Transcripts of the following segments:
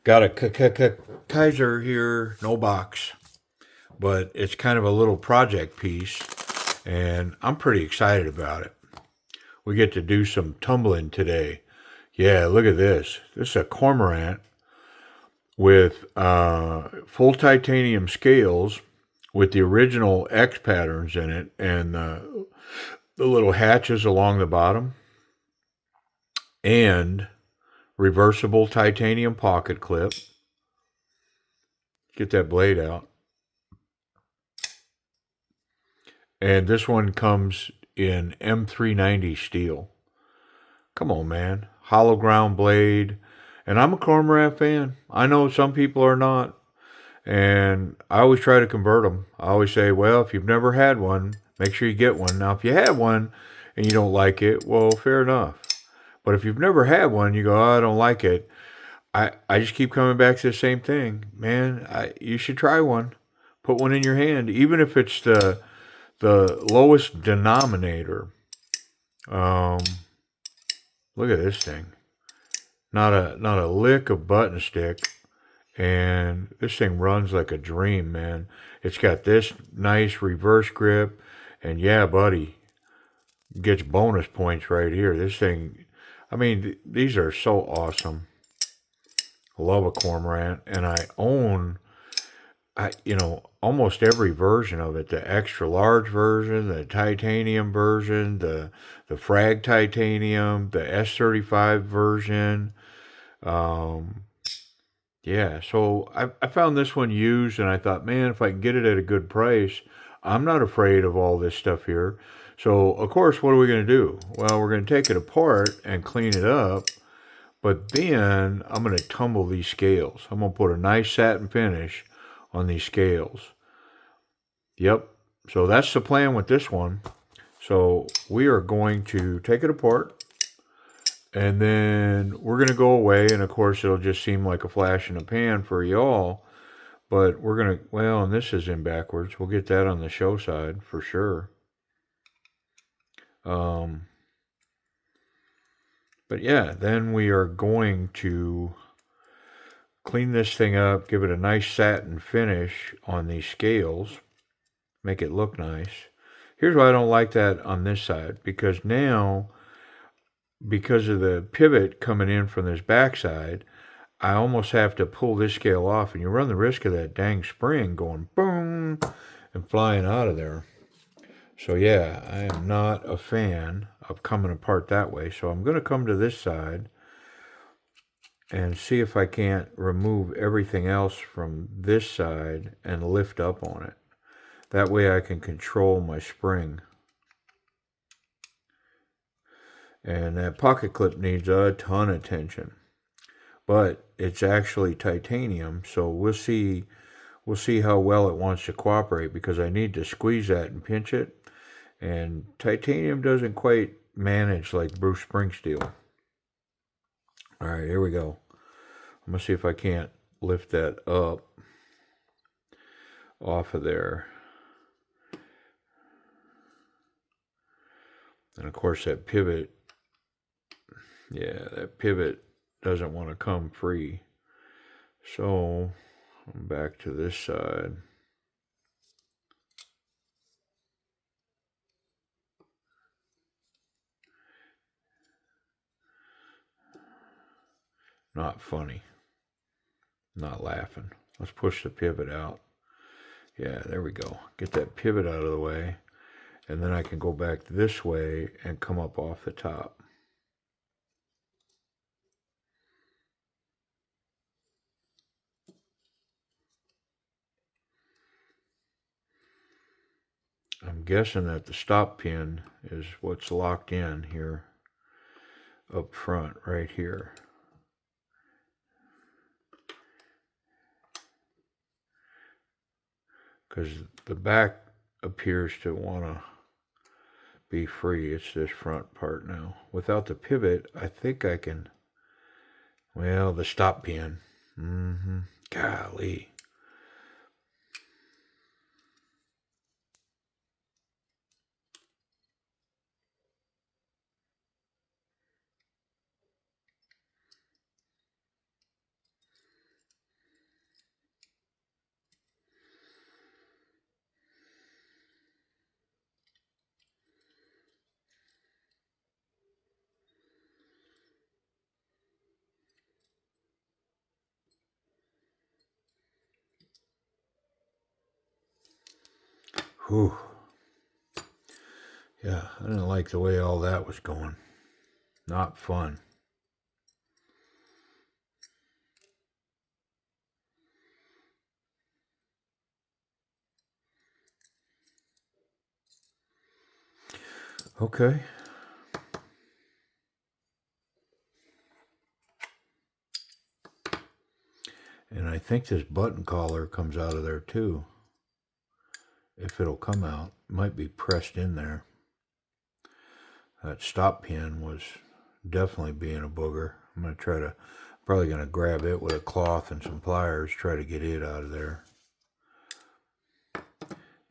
Got a Kizer here, no box, but it's kind of a little project piece, and I'm pretty excited about it. We get to do some tumbling today. Yeah, look at this. This is a cormorant with full titanium scales with the original X patterns in it and the little hatches along the bottom and reversible titanium pocket clip. Get that blade out. And this one comes in M390 steel. Come on, man. Hollow ground blade. And I'm a Cormorant fan. I know some people are not. And I always try to convert them. I always say, well, if you've never had one, make sure you get one. Now, if you had one and you don't like it, well, fair enough. But if you've never had one, you go, oh, I don't like it. I just keep coming back to the same thing. Man, you should try one. Put one in your hand, even if it's the lowest denominator. Um, Look at this thing. Not a lick of button stick, and this thing runs like a dream, man. It's got this nice reverse grip, and yeah, buddy, gets bonus points right here. This thing, I mean, these are so awesome. I love a cormorant, and I own almost every version of it. The extra large version, the titanium version, the frag titanium, the S35 version. Um, yeah, so I found this one used and I thought, man, if I can get it at a good price, I'm not afraid of all this stuff here. So, of course, what are we going to do? Well, we're going to take it apart and clean it up, but then I'm going to tumble these scales. I'm going to put a nice satin finish on these scales. Yep. So that's the plan with this one. So we are going to take it apart and then we're going to go away. And of course, it'll just seem like a flash in the pan for y'all. But we're going to, well, and this is in backwards. We'll get that on the show side for sure. But yeah, then we are going to clean this thing up, give it a nice satin finish on these scales, make it look nice. Here's why I don't like that on this side, because now, because of the pivot coming in from this backside, I almost have to pull this scale off, and you run the risk of that dang spring going boom and flying out of there. So yeah, I am not a fan of coming apart that way. So I'm going to come to this side and see if I can't remove everything else from this side and lift up on it. That way I can control my spring. And that pocket clip needs a ton of tension. But it's actually titanium, so we'll see how well it wants to cooperate, because I need to squeeze that and pinch it. And titanium doesn't quite manage like Bruce Springsteen. All right, here we go. I'm going to see if I can't lift that up off of there. And of course that pivot, yeah, that pivot doesn't want to come free. So I'm back to this side. Not funny. Not laughing. Let's push the pivot out. Yeah, there we go. Get that pivot out of the way. And then I can go back this way and come up off the top. I'm guessing that the stop pin is what's locked in here up front right here. Because the back appears to want to be free. It's this front part now. Without the pivot, I think I can, well, the stop pin. Golly. Whew. Yeah, I didn't like the way all that was going. Not fun. Okay. And I think this button collar comes out of there too. If it'll come out, it might be pressed in there. That stop pin was definitely being a booger. I'm going to probably going to grab it with a cloth and some pliers, try to get it out of there.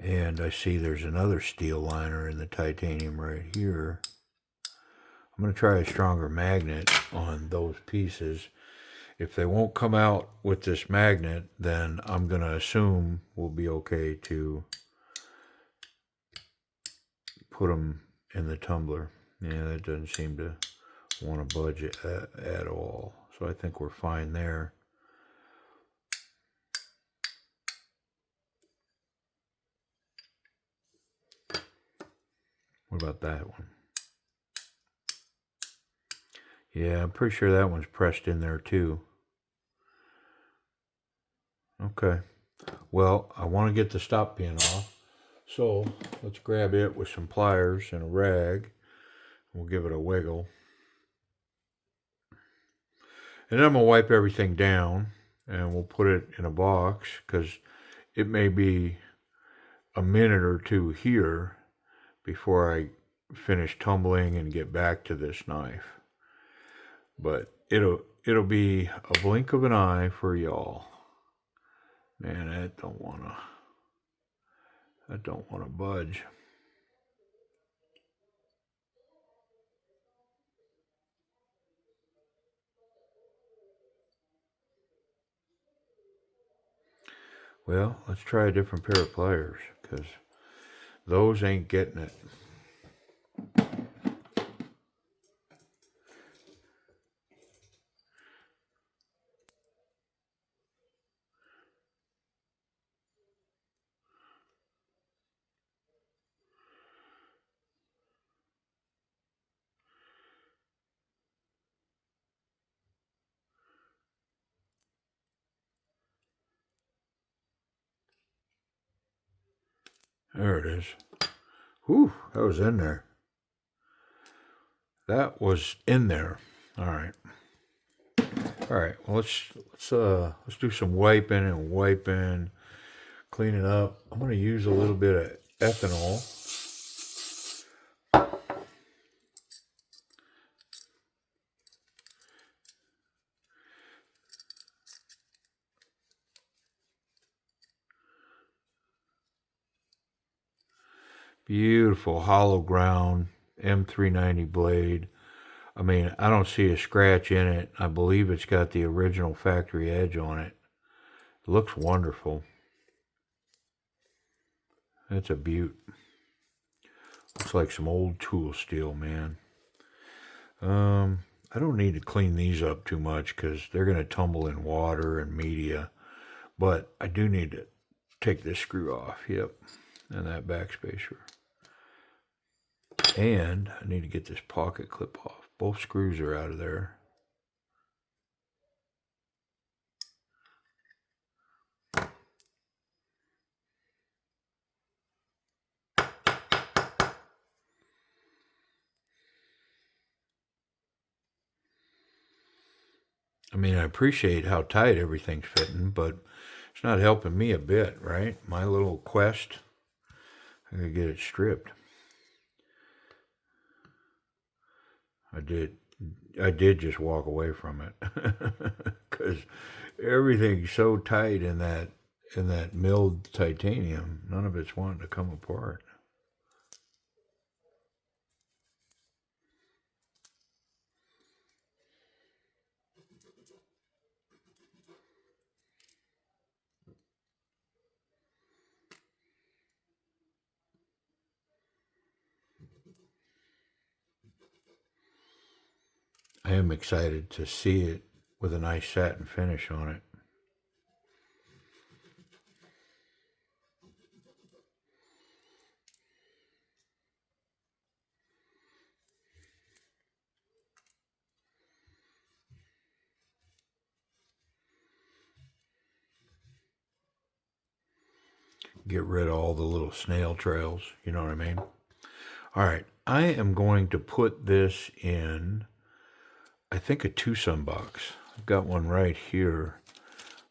And I see there's another steel liner in the titanium right here. I'm going to try a stronger magnet on those pieces. If they won't come out with this magnet, then I'm going to assume we'll be okay to put them in the tumbler. Yeah, that doesn't seem to want to budge it at all. So I think we're fine there. What about that one? Yeah, I'm pretty sure that one's pressed in there too. Okay. Well, I want to get the stop pin off. So let's grab it with some pliers and a rag. We'll give it a wiggle. And then I'm going to wipe everything down and we'll put it in a box because it may be a minute or two here before I finish tumbling and get back to this knife. But it'll be a blink of an eye for y'all. Man, I don't wanna budge. Well, let's try a different pair of pliers because those ain't getting it. There it is. Whew, that was in there. That was in there. All right. All right. Well, let's do some wiping, clean it up. I'm going to use a little bit of ethanol. Beautiful hollow ground M390 blade. I mean, I don't see a scratch in it. I believe it's got the original factory edge on it. It looks wonderful. That's a beaut. Looks like some old tool steel, man. I don't need to clean these up too much because they're going to tumble in water and media. But I do need to take this screw off. Yep. And that backspacer. And I need to get this pocket clip off. Both screws are out of there. I mean, I appreciate how tight everything's fitting, but it's not helping me a bit, right? My little quest, I gotta get it stripped. I did just walk away from it because everything's so tight in that milled titanium. None of it's wanting to come apart. I am excited to see it with a nice satin finish on it. Get rid of all the little snail trails, you know what I mean? All right, I am going to put this in, I think, a two-some box. I've got one right here.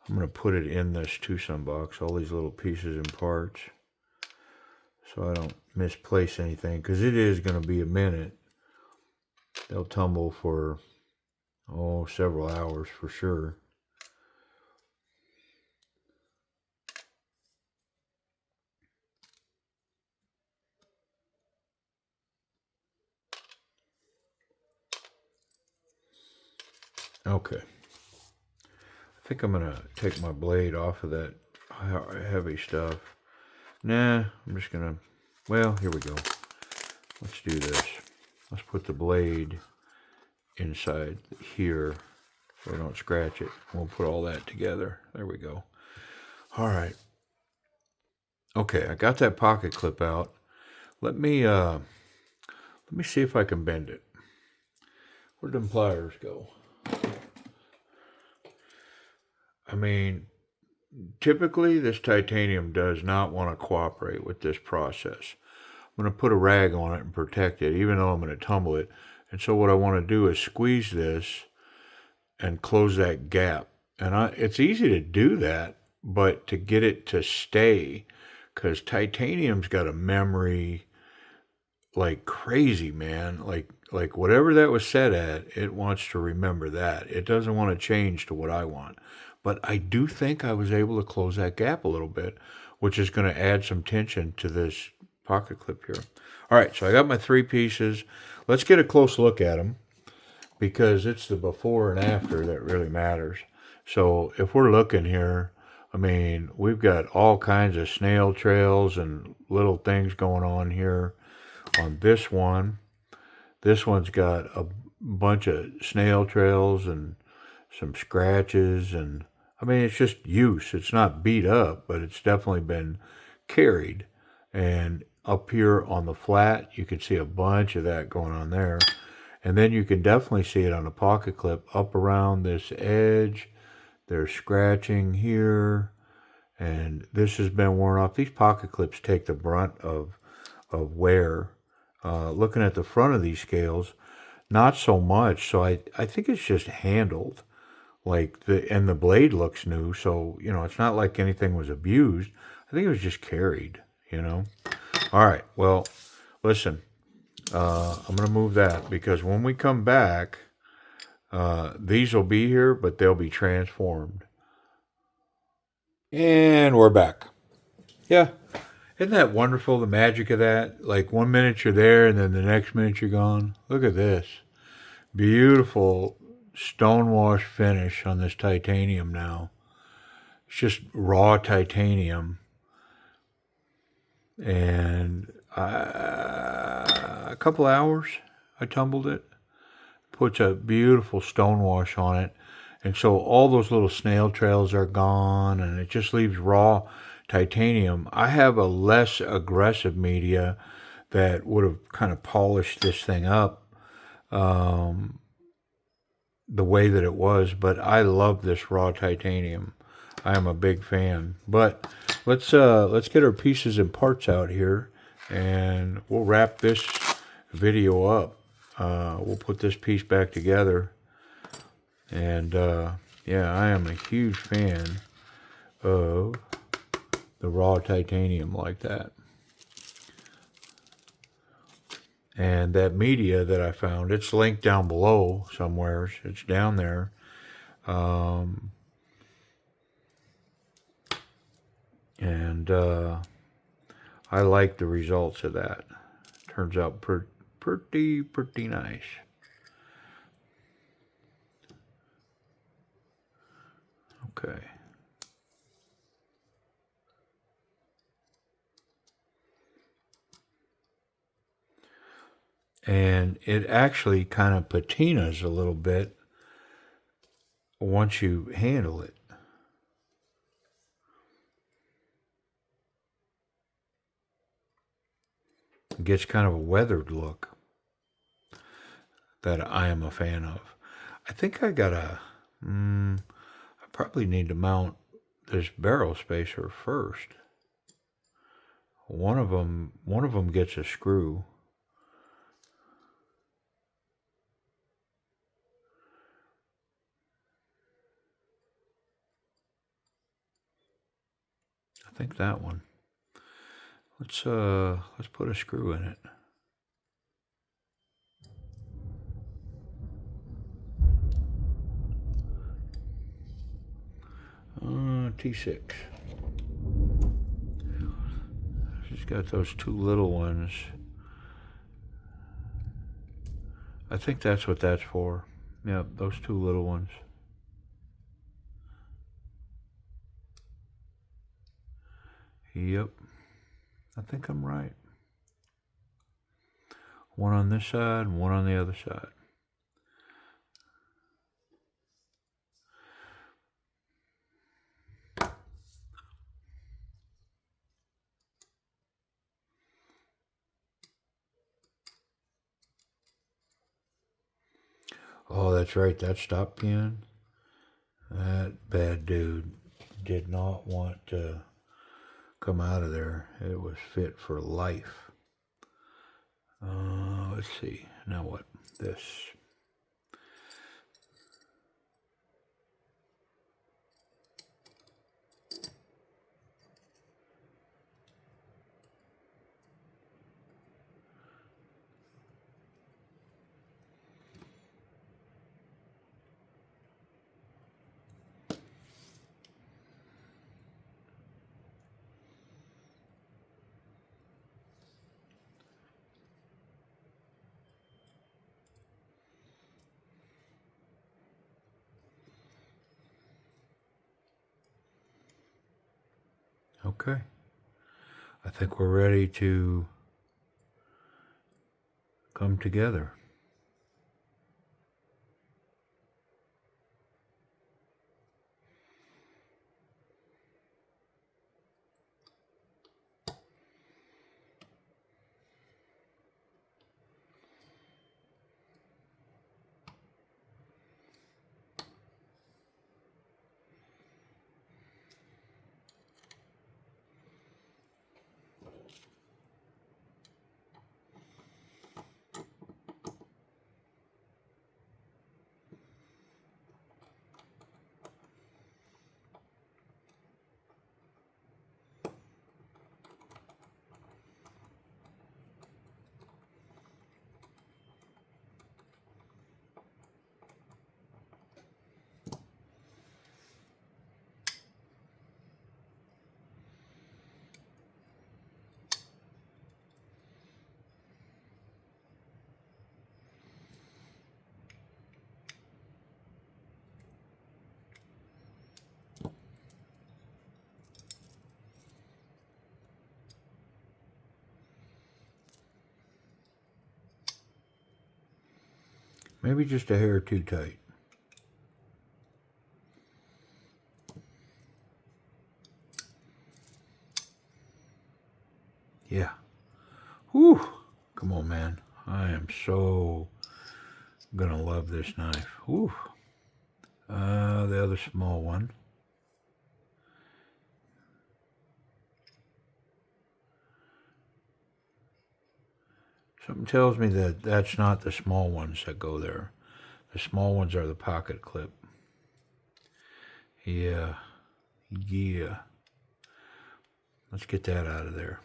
I'm going to put it in this two-some box, all these little pieces and parts, so I don't misplace anything, because it is going to be a minute. They'll tumble for, several hours for sure. Okay. I think I'm going to take my blade off of that heavy stuff. Nah, I'm just going to, well, here we go. Let's do this. Let's put the blade inside here so I don't scratch it. We'll put all that together. There we go. All right. Okay, I got that pocket clip out. Let me see if I can bend it. Where'd them pliers go? I mean, typically this titanium does not want to cooperate with this process. I'm going to put a rag on it and protect it, even though I'm going to tumble it. And so what I want to do is squeeze this and close that gap. And it's easy to do that, but to get it to stay, because titanium's got a memory like crazy, man. Like whatever that was set at, it wants to remember that. It doesn't want to change to what I want. But I do think I was able to close that gap a little bit, which is going to add some tension to this pocket clip here. All right, so I got my three pieces. Let's get a close look at them, because it's the before and after that really matters. So if we're looking here, I mean, we've got all kinds of snail trails and little things going on here on this one. This one's got a bunch of snail trails and some scratches, and I mean, it's just use. It's not beat up, but it's definitely been carried. And up here on the flat, you can see a bunch of that going on there. And then you can definitely see it on the pocket clip up around this edge. There's scratching here, and this has been worn off. These pocket clips take the brunt of wear. Looking at the front of these scales, not so much. So I think it's just handled. And the blade looks new, so, it's not like anything was abused. I think it was just carried, All right, well, listen, I'm going to move that, because when we come back, these will be here, but they'll be transformed. And we're back. Yeah, isn't that wonderful, the magic of that? Like 1 minute you're there, and then the next minute you're gone. Look at this. Beautiful stonewash finish on this titanium now. It's just raw titanium. And a couple hours I tumbled it. Puts a beautiful stonewash on it. And so all those little snail trails are gone, and it just leaves raw titanium. I have a less aggressive media that would have kind of polished this thing up the way that it was, but I love this raw titanium. I am a big fan. But let's get our pieces and parts out here, and we'll wrap this video up. We'll put this piece back together, and yeah, I am a huge fan of the raw titanium like that. And that media that I found, it's linked down below somewhere. It's down there. And I like the results of that. Turns out pretty nice. Okay. And it actually kind of patinas a little bit once you handle it. It gets kind of a weathered look that I am a fan of. I think I probably need to mount this barrel spacer first. One of them gets a screw. I think that one. Let's put a screw in it. T6. She's got those two little ones. I think that's what that's for. Yep, those two little ones. Yep, I think I'm right. One on this side, one on the other side. Oh, that's right, that stop pin. That bad dude did not want to come out of there. It was fit for life. Let's see. Now what? This. Okay. I think we're ready to come together. Maybe just a hair too tight. Yeah. Whew. Come on, man. I am so gonna love this knife. Whew. The other small one. Something tells me that that's not the small ones that go there. The small ones are the pocket clip. Yeah. Yeah. Let's get that out of there.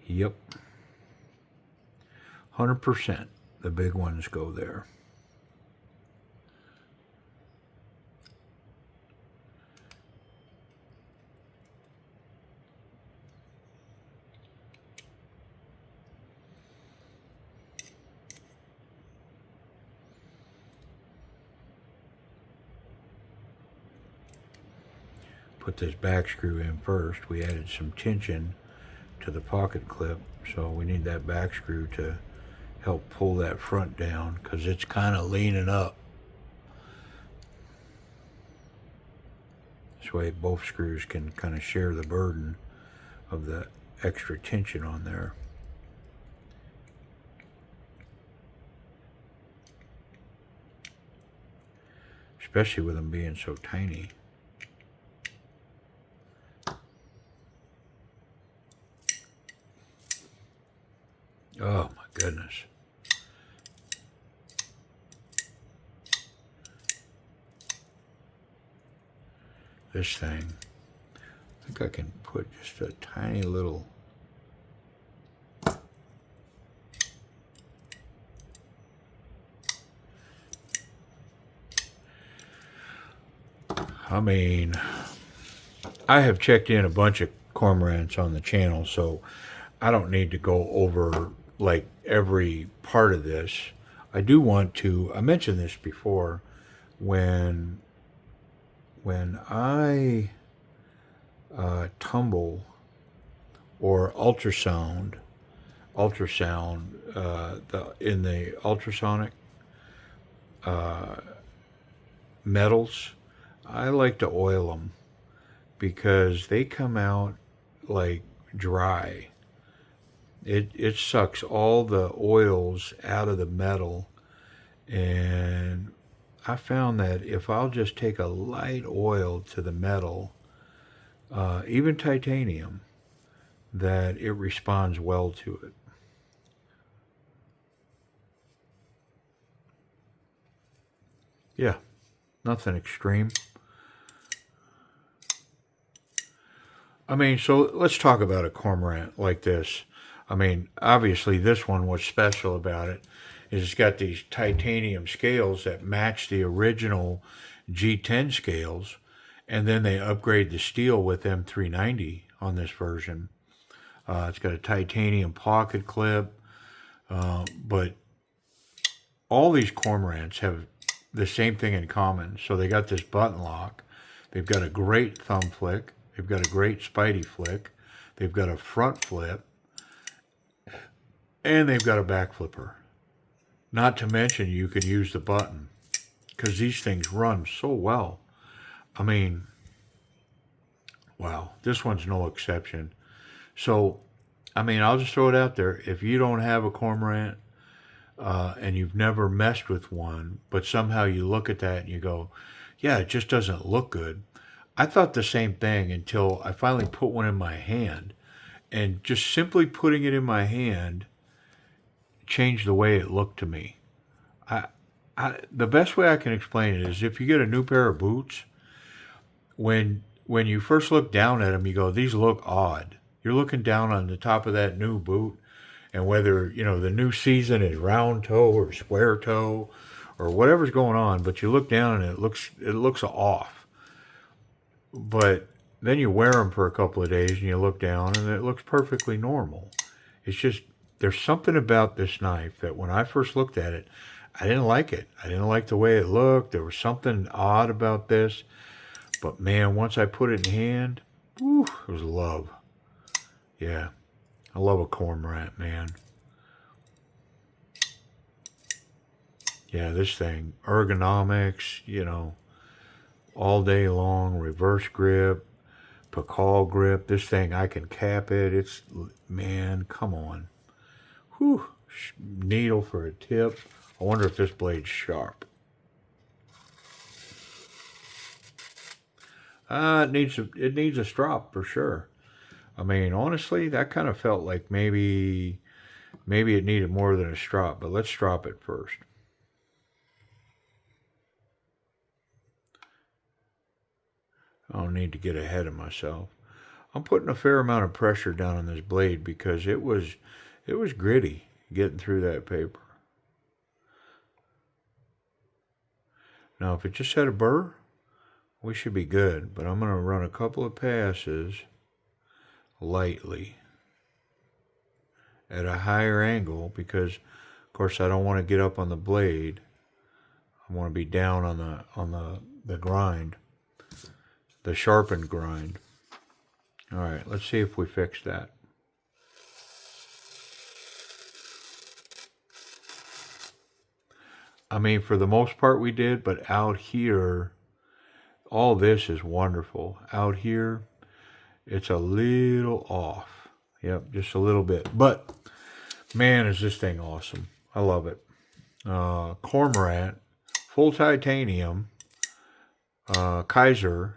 Yep. 100%. The big ones go there. Put this back screw in first. We added some tension to the pocket clip, so we need that back screw to help pull that front down because it's kind of leaning up. This way both screws can kind of share the burden of the extra tension on there. especially with them being so tiny. Oh my goodness. This thing, I think I can put just a tiny little. I mean, I have checked in a bunch of cormorants on the channel, so I don't need to go over like every part of this. I do want to, I mentioned this before, when I tumble or ultrasound in the ultrasonic metals, I like to oil them because they come out like dry. It sucks all the oils out of the metal, and I found that if I'll just take a light oil to the metal, even titanium, that it responds well to it. Yeah, nothing extreme. I mean, so let's talk about a cormorant like this. I mean, obviously, this one, what's special about it is it's got these titanium scales that match the original G10 scales, and then they upgrade the steel with M390 on this version. It's got a titanium pocket clip, but all these cormorants have the same thing in common. So they got this button lock. They've got a great thumb flick. They've got a great spidey flick. They've got a front flip. And they've got a back flipper. Not to mention you can use the button because these things run so well. I mean, wow, this one's no exception. So, I mean, I'll just throw it out there. If you don't have a cormorant and you've never messed with one, but somehow you look at that and you go, yeah, it just doesn't look good. I thought the same thing until I finally put one in my hand. And just simply putting it in my hand changed the way it looked to me. The best way I can explain it is if you get a new pair of boots, when you first look down at them, you go, these look odd. You're looking down on the top of that new boot, and whether, the new season is round toe or square toe or whatever's going on, but you look down and it looks off. But then you wear them for a couple of days and you look down and it looks perfectly normal. It's just, there's something about this knife that when I first looked at it, I didn't like it. I didn't like the way it looked. There was something odd about this. But man, once I put it in hand, whew, it was love. Yeah, I love a cormorant, man. Yeah, this thing, ergonomics, all day long, reverse grip, Pakal grip. This thing, I can cap it. Man, come on. Whew, needle for a tip. I wonder if this blade's sharp. It needs a strop for sure. I mean, honestly, that kind of felt like maybe it needed more than a strop, but let's strop it first. I don't need to get ahead of myself. I'm putting a fair amount of pressure down on this blade because it was gritty getting through that paper. Now, if it just had a burr, we should be good, but I'm going to run a couple of passes lightly at a higher angle because, of course, I don't want to get up on the blade. I want to be down on the grind, the sharpened grind. All right, let's see if we fix that. I mean, for the most part we did, but out here, all this is wonderful. Out here, it's a little off. Yep, just a little bit. But, man, is this thing awesome. I love it. Cormorant, full titanium, Kizer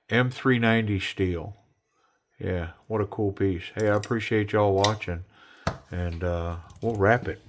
M390 steel. Yeah, what a cool piece. Hey, I appreciate y'all watching, and we'll wrap it.